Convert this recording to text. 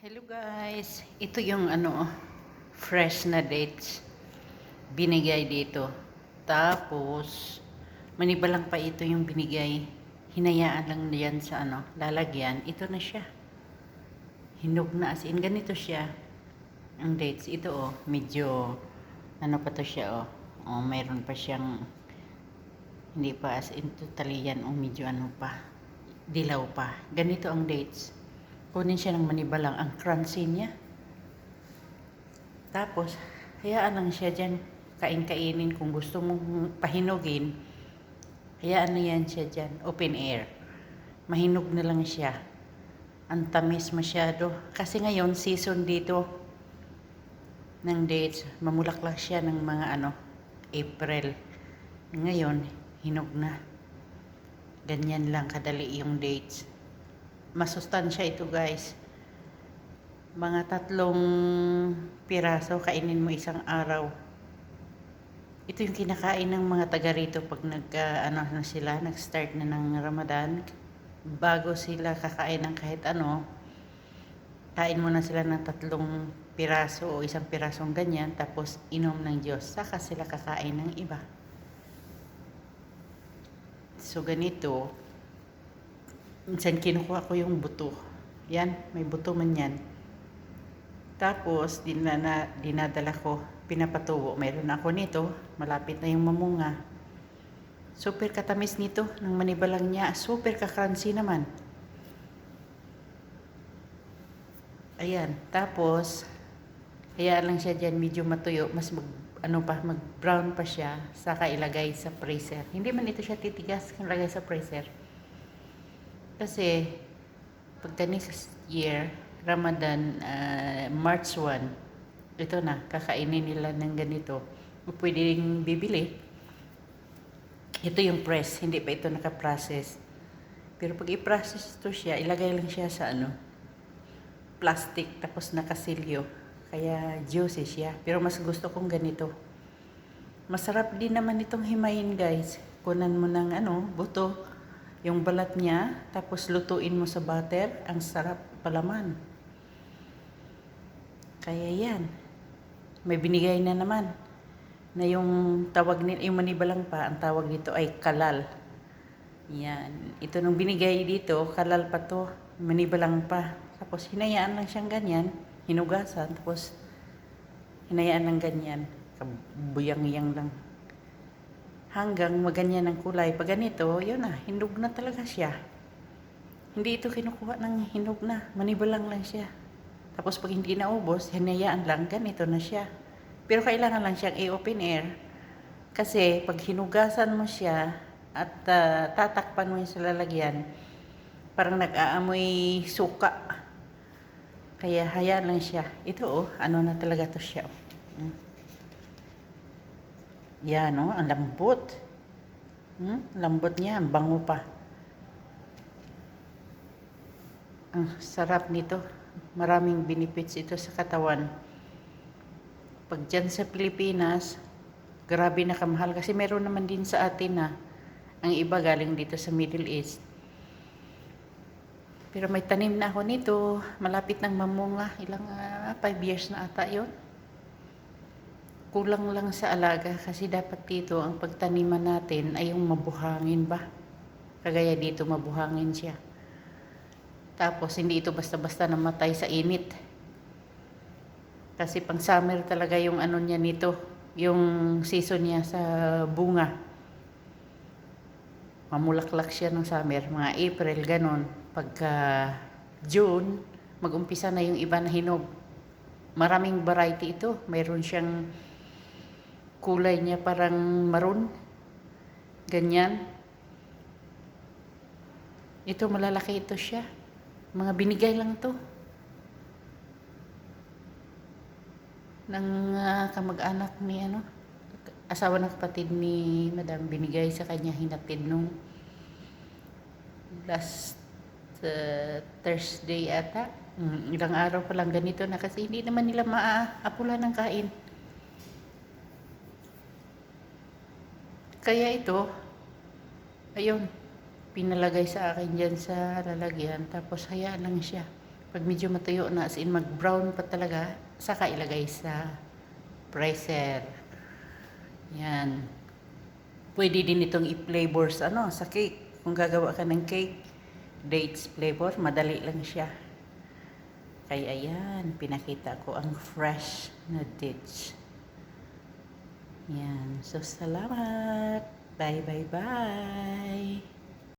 Hello guys, ito yung fresh na dates binigay dito. Tapos manibalang pa ito yung binigay. Hinayaan lang yan sa lalagyan. Ito na siya. Hinog na as in ganito siya. Ang dates ito medyo pa to siya mayroon pa siyang hindi pa as in totally yan medyo pa. Dilaw pa. Ganito ang dates. Kunin siya ng manibalang ang crunchy niya. Tapos, hayaan lang siya dyan. Kain-kainin kung gusto mong pahinugin. Hayaan na yan siya dyan. Open air. Mahinog na lang siya. Ang tamis masyado. Kasi ngayon, season dito ng dates. Mamulaklak siya ng mga April. Ngayon, hinog na. Ganyan lang kadali yung dates. Masustansya ito guys. Mga 3 piraso kainin mo isang araw. Ito yung kinakain ng mga taga rito pag nag-start na ng Ramadan. Bago sila kakain ng kahit kain muna sila ng 3 piraso o 1 pirasong ganyan, tapos inom ng Diyos. Saka sila kakain ng iba. So ganito, minsan kinukuha ko yung buto. Yan, may buto man yan. Tapos, dinadala ko, pinapatubo. Meron ako nito, malapit na yung mamunga. Super katamis nito, ng manibalang niya. Super kakransi naman. Ayan, tapos, hayaan lang siya dyan, medyo matuyo. Mas mag-brown pa siya, saka ilagay sa freezer. Hindi man ito siya titigas kung ilagay sa freezer. Kasi, pagka next year, Ramadan, March 1, ito na, kakainin nila ng ganito. Pwedeng bibili. Ito yung press, hindi pa ito nakaprocess. Pero pag i-process ito siya, ilagay lang siya sa plastic, tapos nakasilyo. Kaya juicy siya. Pero mas gusto kong ganito. Masarap din naman itong himayin guys. Kunan mo ng buto, yung balat niya, tapos lutuin mo sa butter, ang sarap palaman. Kaya yan, may binigay na naman na yung tawag nila, yung manibalang pa, ang tawag dito ay kalal. Yan, ito nung binigay dito, kalal pa to, manibalang pa. Tapos hinayaan lang siyang ganyan, hinugasan, tapos hinayaan lang ganyan, kabuyang-yang lang. Hanggang maganyan ang kulay. Pag ganito, yun na, hinog na talaga siya. Hindi ito kinukuha ng hinog na, manibalang lang siya. Tapos pag hindi naubos, hinayaan lang, ganito na siya. Pero kailangan lang siyang i-open air. Kasi pag hinugasan mo siya at tatakpan mo yung sa lalagyan, parang nag-aamoy suka. Kaya hayaan lang siya. Ito na talaga to siya. Yan ang lambot. Lambot niya, ang bango pa. Ang sarap nito. Maraming benefits ito sa katawan. Pag dyan sa Pilipinas, grabe na kamahal. Kasi meron naman din sa atin ang iba galing dito sa Middle East. Pero may tanim na ako nito. Malapit ng mamunga. Ilang 5 years na ata yun. Kulang lang sa alaga. Kasi dapat dito ang pagtaniman natin ay yung mabuhangin ba. Kagaya dito mabuhangin siya. Tapos, hindi ito basta-basta namatay sa init. Kasi pang summer talaga yung niya nito. Yung season niya sa bunga. Mamulaklak siya ng summer. Mga April, ganon. Pagka June, mag-umpisa na yung iba na hinog. Maraming variety ito. Mayroon siyang kulay niya parang maroon. Ganyan. Ito, malalaki ito siya. Mga binigay lang to ng kamag-anak ni asawa ng kapatid ni Madam. Binigay sa kanya, hinatid nung last Thursday ata. Ilang araw pa lang ganito na, kasi hindi naman nila maapula ng kain. Kaya ito, ayun, pinalagay sa akin dyan sa lalagyan, tapos hayaan lang siya. Pag medyo matuyo na, as in mag-brown pa talaga, saka ilagay sa freezer. Yan. Pwede din itong i-flavor sa sa cake. Kung gagawa ka ng cake, dates flavor, madali lang siya. Kaya ayan, pinakita ko ang fresh na dates. Yan. So, salamat. Bye, bye, bye.